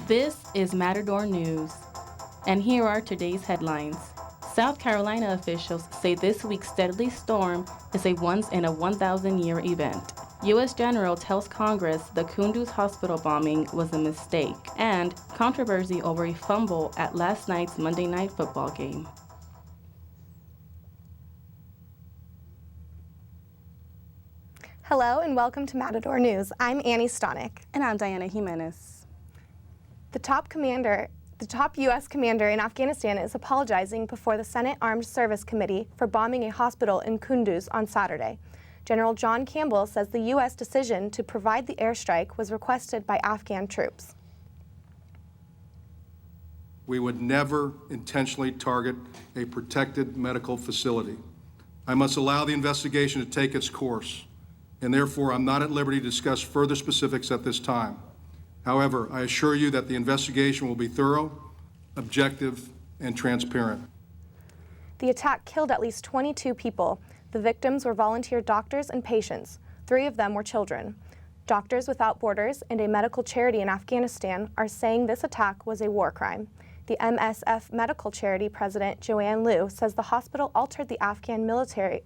This is Matador News, and here are today's headlines. South Carolina officials say this week's deadly storm is a once-in-a-1,000-year event. U.S. General tells Congress the Kunduz hospital bombing was a mistake, and controversy over a fumble at last night's Monday Night Football game. Hello and welcome to Matador News. I'm Annie Stonick. And I'm Diana Jimenez. The top U.S. commander in Afghanistan is apologizing before the Senate Armed Service Committee for bombing a hospital in Kunduz on Saturday. General John Campbell says the U.S. decision to provide the airstrike was requested by Afghan troops. We would never intentionally target a protected medical facility. I must allow the investigation to take its course, and therefore I'm not at liberty to discuss further specifics at this time. However, I assure you that the investigation will be thorough, objective, and transparent. The attack killed at least 22 people. The victims were volunteer doctors and patients. 3 of them were children. Doctors Without Borders and a medical charity in Afghanistan are saying this attack was a war crime. The MSF medical charity president, Joanne Liu, says the hospital alerted the Afghan military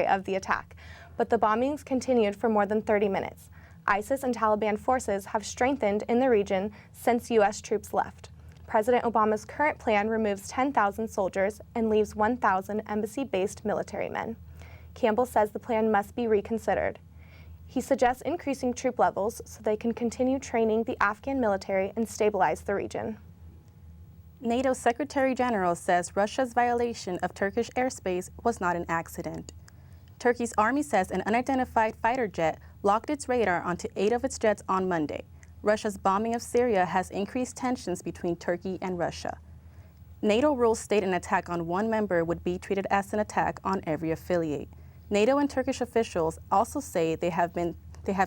of the attack, but the bombings continued for more than 30 minutes. ISIS and Taliban forces have strengthened in the region since U.S. troops left. President Obama's current plan removes 10,000 soldiers and leaves 1,000 embassy-based military men. Campbell says the plan must be reconsidered. He suggests increasing troop levels so they can continue training the Afghan military and stabilize the region. NATO Secretary General says Russia's violation of Turkish airspace was not an accident. Turkey's army says an unidentified fighter jet blocked its radar onto 8 of its jets on Monday. Russia's bombing of Syria has increased tensions between Turkey and Russia. NATO rules state an attack on one member would be treated as an attack on every affiliate. NATO and Turkish officials also say they have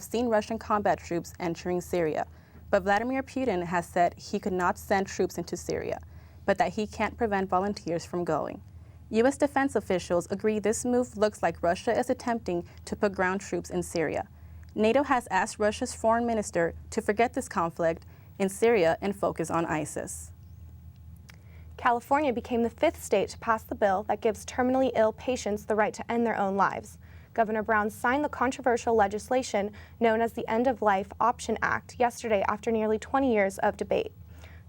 seen Russian combat troops entering Syria, but Vladimir Putin has said he could not send troops into Syria, but that he can't prevent volunteers from going. U.S. defense officials agree this move looks like Russia is attempting to put ground troops in Syria. NATO has asked Russia's foreign minister to forget this conflict in Syria and focus on ISIS. California became the 5th state to pass the bill that gives terminally ill patients the right to end their own lives. Governor Brown signed the controversial legislation known as the End of Life Option Act yesterday after nearly 20 years of debate.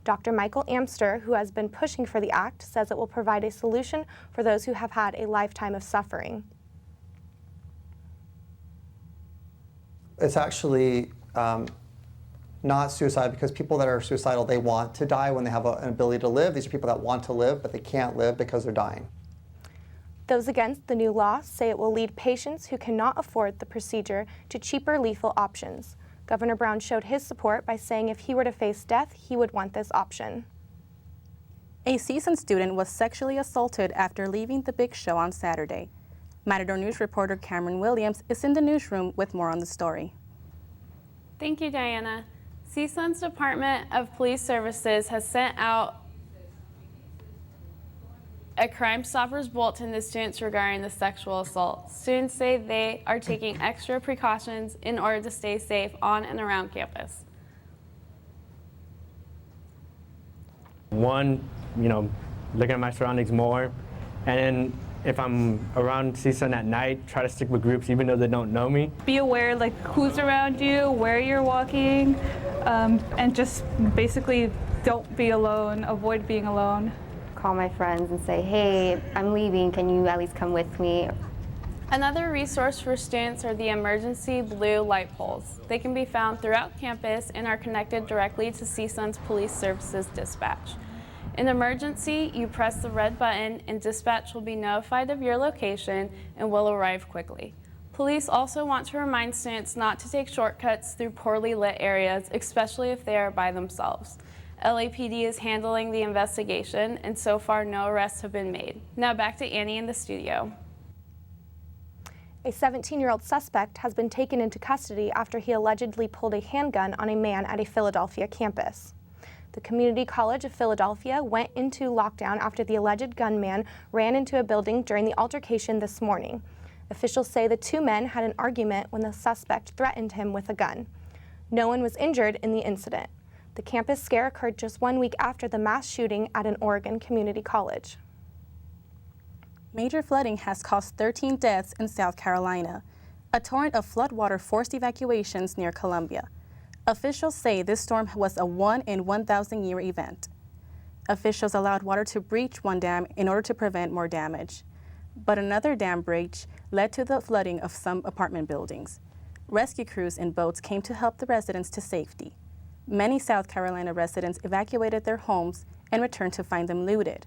Dr. Michael Amster, who has been pushing for the act, says it will provide a solution for those who have had a lifetime of suffering. It's actually not suicide, because people that are suicidal, they want to die when they have an ability to live. These are people that want to live, but they can't live because they're dying. Those against the new law say it will lead patients who cannot afford the procedure to cheaper lethal options. Governor Brown showed his support by saying if he were to face death, he would want this option. A CSUN student was sexually assaulted after leaving the Big Show on Saturday. Matador News reporter Kamryn Williams is in the newsroom with more on the story. Thank you, Diana. CSUN's Department of Police Services has sent out a Crime Stoppers bulletin to students regarding the sexual assault. Students say they are taking extra precautions in order to stay safe on and around campus. One, looking at my surroundings more, and then if I'm around CSUN at night, try to stick with groups even though they don't know me. Be aware who's around you, where you're walking, and just basically don't be alone, avoid being alone. Call my friends and say, hey, I'm leaving, can you at least come with me? Another resource for students are the emergency blue light poles. They can be found throughout campus and are connected directly to CSUN's Police Services dispatch. In emergency, you press the red button and dispatch will be notified of your location and will arrive quickly. Police also want to remind students not to take shortcuts through poorly lit areas, especially if they are by themselves. LAPD is handling the investigation, and so far no arrests have been made. Now back to Annie in the studio. A 17-year-old suspect has been taken into custody after he allegedly pulled a handgun on a man at a Philadelphia campus. The Community College of Philadelphia went into lockdown after the alleged gunman ran into a building during the altercation this morning. Officials say the 2 men had an argument when the suspect threatened him with a gun. No one was injured in the incident. The campus scare occurred just 1 week after the mass shooting at an Oregon community college. Major flooding has caused 13 deaths in South Carolina. A torrent of floodwater forced evacuations near Columbia. Officials say this storm was a 1 in 1,000 year event. Officials allowed water to breach one dam in order to prevent more damage. But another dam breach led to the flooding of some apartment buildings. Rescue crews and boats came to help the residents to safety. Many South Carolina residents evacuated their homes and returned to find them looted.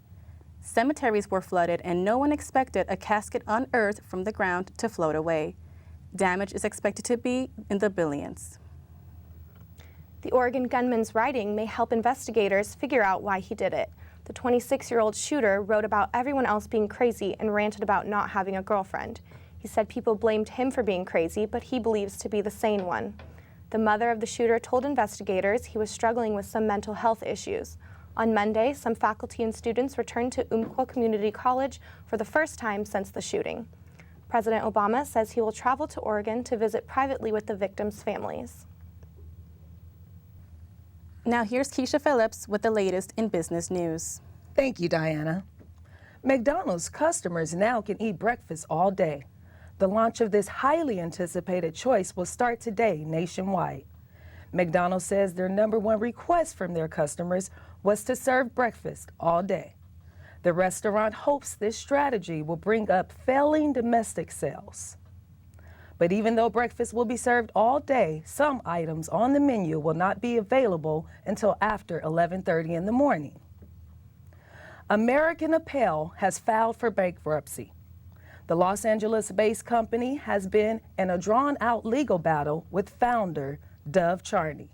Cemeteries were flooded and no one expected a casket unearthed from the ground to float away. Damage is expected to be in the billions. The Oregon gunman's writing may help investigators figure out why he did it. The 26-year-old shooter wrote about everyone else being crazy and ranted about not having a girlfriend. He said people blamed him for being crazy, but he believes to be the sane one. The mother of the shooter told investigators he was struggling with some mental health issues. On Monday, some faculty and students returned to Umpqua Community College for the first time since the shooting. President Obama says he will travel to Oregon to visit privately with the victims' families. Now here's Kiesha Phillips with the latest in business news. Thank you, Diana. McDonald's customers now can eat breakfast all day. The launch of this highly anticipated choice will start today nationwide. McDonald's says their #1 request from their customers was to serve breakfast all day. The restaurant hopes this strategy will bring up failing domestic sales. But even though breakfast will be served all day, some items on the menu will not be available until after 11:30 in the morning. American Apparel has filed for bankruptcy. The Los Angeles-based company has been in a drawn-out legal battle with founder Dove Charney.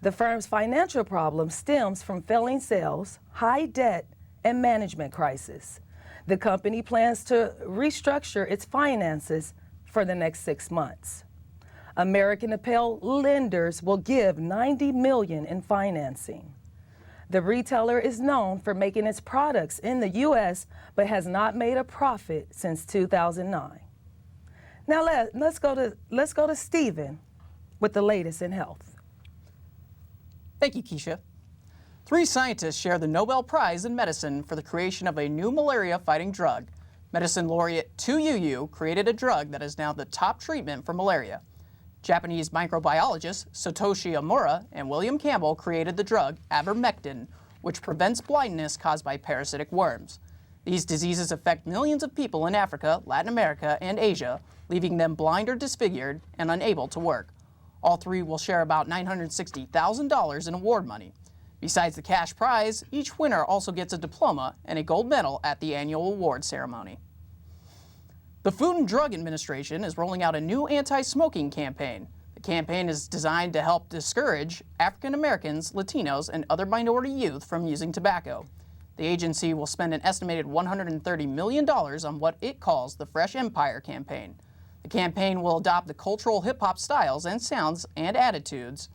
The firm's financial problem stems from failing sales, high debt, and management crisis. The company plans to restructure its finances for the next 6 months. American Apparel lenders will give $90 million in financing. The retailer is known for making its products in the U.S., but has not made a profit since 2009. Now let's go to Stephen with the latest in health. Thank you, Kiesha. 3 scientists share the Nobel Prize in Medicine for the creation of a new malaria-fighting drug. Medicine laureate Tu Youyou created a drug that is now the top treatment for malaria. Japanese microbiologists Satoshi Omura and William Campbell created the drug ivermectin, which prevents blindness caused by parasitic worms. These diseases affect millions of people in Africa, Latin America, and Asia, leaving them blind or disfigured and unable to work. All 3 will share about $960,000 in award money. Besides the cash prize, each winner also gets a diploma and a gold medal at the annual award ceremony. The Food and Drug Administration is rolling out a new anti-smoking campaign. The campaign is designed to help discourage African Americans, Latinos, and other minority youth from using tobacco. The agency will spend an estimated $130 million on what it calls the Fresh Empire campaign. The campaign will adopt the cultural hip-hop styles and sounds and attitudes.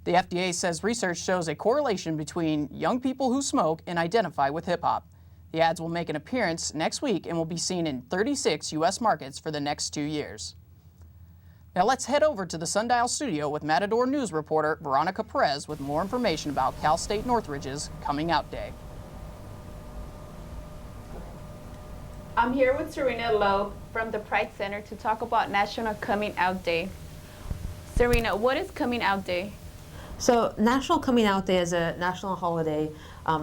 The FDA says research shows a correlation between young people who smoke and identify with hip-hop. The ads will make an appearance next week and will be seen in 36 U.S. markets for the next 2 years. Now let's head over to the Sundial studio with Matador News reporter Veronica Perez with more information about Cal State Northridge's Coming Out Day. I'm here with Sarina Loeb from the Pride Center to talk about National Coming Out Day. Sarina, what is Coming Out Day? So National Coming Out Day is a national holiday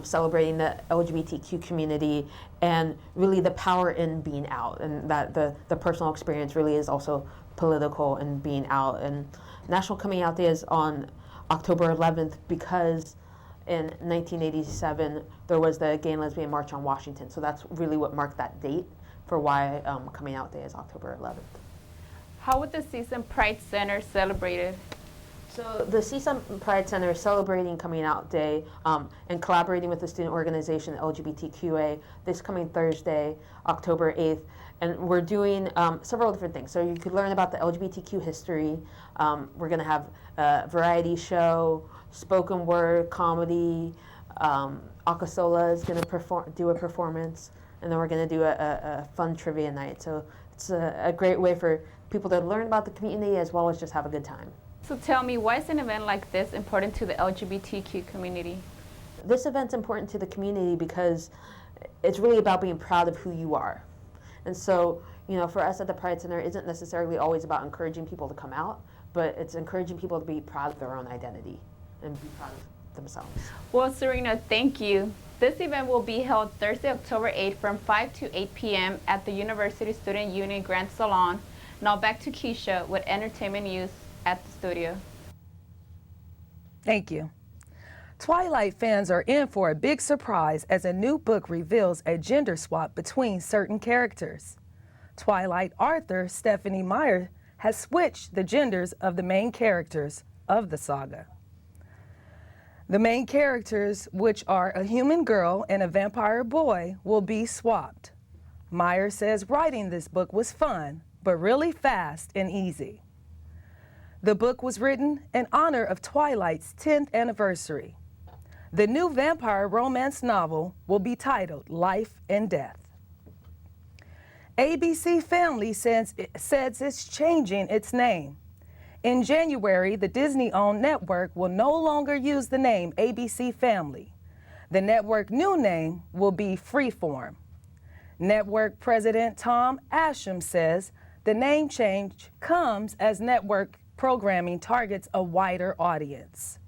celebrating the LGBTQ community and really the power in being out, and that the personal experience really is also political and being out. And National Coming Out Day is on October 11th because in 1987 there was the Gay and Lesbian March on Washington. So that's really what marked that date for why Coming Out Day is October 11th. How would the CSUN Pride Center celebrate it? So the CSUN Pride Center is celebrating Coming Out Day and collaborating with the student organization LGBTQA this coming Thursday, October 8th. And we're doing several different things. So you could learn about the LGBTQ history. We're going to have a variety show, spoken word, comedy. Akasola is going to do a performance. And then we're going to do a fun trivia night. So it's a great way for people to learn about the community as well as just have a good time. So tell me, why is an event like this important to the LGBTQ community? This event's important to the community because it's really about being proud of who you are. And so, for us at the Pride Center, it isn't necessarily always about encouraging people to come out, but it's encouraging people to be proud of their own identity and be proud of themselves. Well, Sarina, thank you. This event will be held Thursday, October 8th from 5 to 8 p.m. at the University Student Union Grand Salon. Now back to Kiesha with entertainment news at the studio. Thank you. Twilight fans are in for a big surprise as a new book reveals a gender swap between certain characters. Twilight author Stephanie Meyer has switched the genders of the main characters of the saga. The main characters, which are a human girl and a vampire boy, will be swapped. Meyer says writing this book was fun, but really fast and easy. The book was written in honor of Twilight's 10th anniversary. The new vampire romance novel will be titled Life and Death. ABC Family says it's changing its name. In January, the Disney-owned network will no longer use the name ABC Family. The network new name will be Freeform. Network President Tom Asham says the name change comes as network programming targets a wider audience.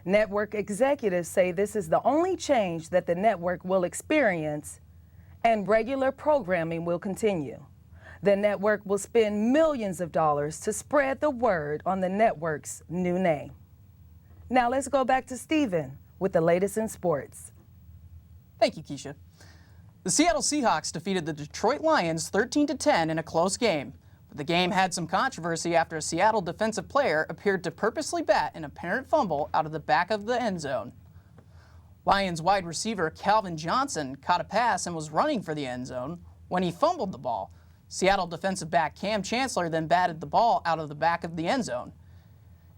Network executives say this is the only change that the network will experience, and regular programming will continue. The network will spend millions of dollars to spread the word on the network's new name. Now let's go back to Stephen with the latest in sports. Thank you, Kiesha. The Seattle Seahawks defeated the Detroit Lions 13-10 in a close game. But the game had some controversy after a Seattle defensive player appeared to purposely bat an apparent fumble out of the back of the end zone. Lions wide receiver Calvin Johnson caught a pass and was running for the end zone when he fumbled the ball. Seattle defensive back Cam Chancellor then batted the ball out of the back of the end zone.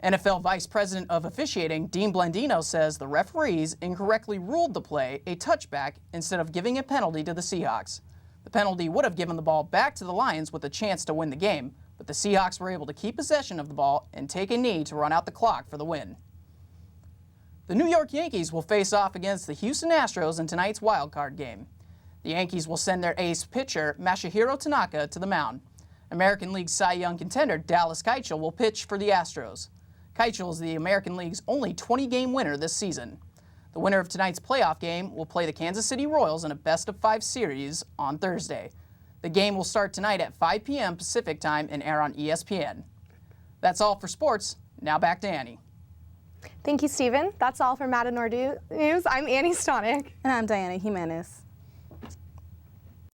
NFL Vice President of Officiating Dean Blandino says the referees incorrectly ruled the play a touchback instead of giving a penalty to the Seahawks. The penalty would have given the ball back to the Lions with a chance to win the game, but the Seahawks were able to keep possession of the ball and take a knee to run out the clock for the win. The New York Yankees will face off against the Houston Astros in tonight's wildcard game. The Yankees will send their ace pitcher, Masahiro Tanaka, to the mound. American League Cy Young contender Dallas Keuchel will pitch for the Astros. Keuchel is the American League's only 20-game winner this season. The winner of tonight's playoff game will play the Kansas City Royals in a best-of-5 series on Thursday. The game will start tonight at 5 p.m. Pacific Time and air on ESPN. That's all for sports. Now back to Annie. Thank you, Stephen. That's all for Matador News. I'm Annie Stonick. And I'm Diana Jimenez.